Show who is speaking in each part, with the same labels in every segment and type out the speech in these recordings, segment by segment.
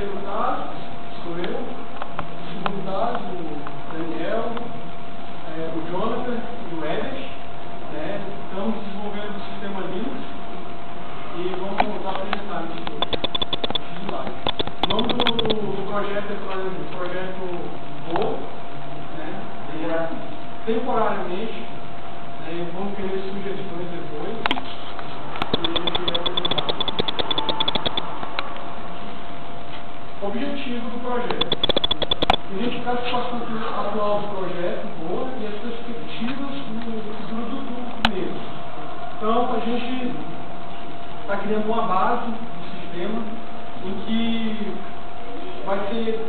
Speaker 1: primeiro caso, sou eu. No segundo caso, o Daniel, o Jonathan e o Eder. Estamos desenvolvendo o sistema Linux e vamos apresentar isso hoje. O nome do projeto é projeto Go, ele é temporariamente, vamos querer sugestões depois. Objetivo do projeto: identificar a situação atual do projeto Go e as perspectivas do produto mesmo. Então, a gente está criando uma base do sistema em que vai ser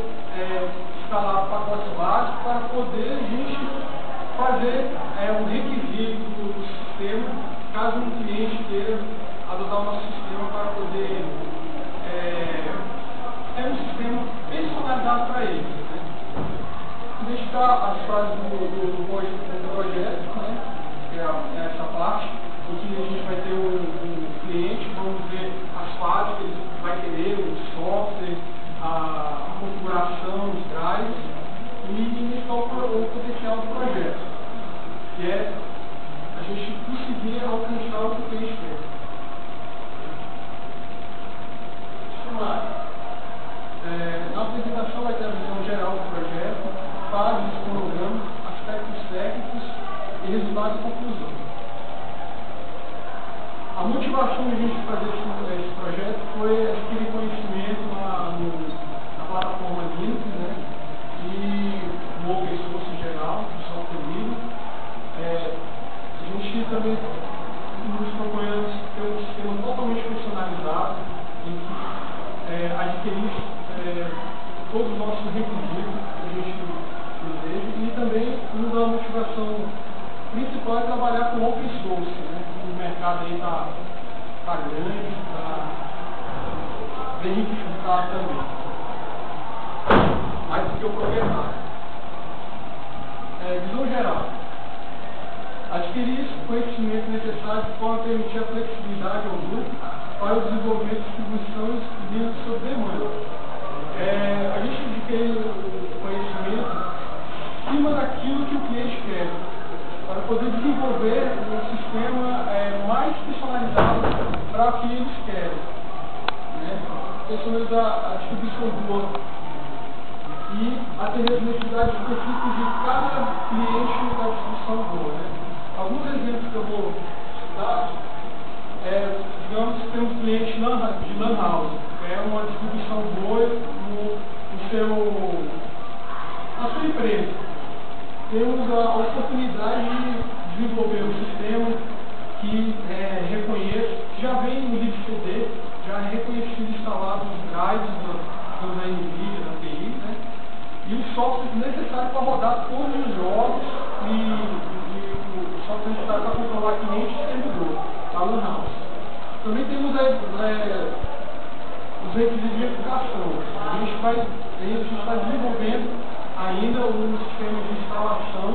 Speaker 1: instalado pacotes básicos para poder a gente fazer um requisito do sistema, caso um cliente queira adotar o nosso sistema para poder ter um sistema personalizado para ele. Identificar as fases do projeto, que é essa parte, em que a gente vai ter um cliente, vamos ver as fases que ele vai querer, o software, a configuração, os drives, e identificar o potencial do projeto, que é a gente conseguir alcançar o que o cliente quer. Na apresentação vai ter a visão geral do projeto, fases, cronograma, aspectos técnicos e resultados e conclusão. A motivação de a gente fazer esse projeto foi adquirir conhecimento na plataforma Linux, e no open source em geral, no software livre. A gente também nos propõe ter um sistema totalmente personalizado, em que adquirir todos os nossos requisitos que a gente deseja, e também a motivação principal é trabalhar com open source. O mercado aí está grande, está bem dificultado também, mais do que o proprietário. Visão geral: adquirir esse conhecimento necessário de forma a permitir a flexibilidade ao grupo para o desenvolvimento de distribuições Linux sob demanda. A gente adquire o conhecimento em cima daquilo que o cliente quer, para poder desenvolver um sistema mais personalizado para o que eles querem. Pensando a distribuição boa e atender as necessidades específicas de cada cliente da distribuição boa. Alguns exemplos que eu vou citar, digamos que tem um cliente de LAN house, que é uma distribuição boa na sua empresa. Temos a oportunidade de desenvolver um sistema que reconheça, que já vem no livro CD, já é reconhecido e instalado nos drives da NVIDIA, da TI, e o software necessário para rodar todos os jogos e o software necessário para controlar clientes e servidor, a LAN house. Também temos os requisitos de aplicação. A gente está desenvolvendo ainda um sistema de instalação.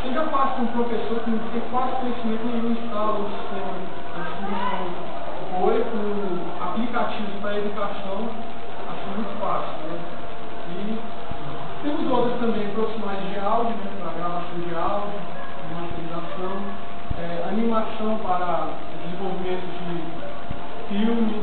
Speaker 1: Seja fácil para um professor que não tem quase conhecimento nenhum, instala um sistema de distribuição Oi com aplicativos para educação, acho muito fácil. E temos outros também, profissionais de áudio, para gravação de áudio, masterização, animação para desenvolvimento de filme,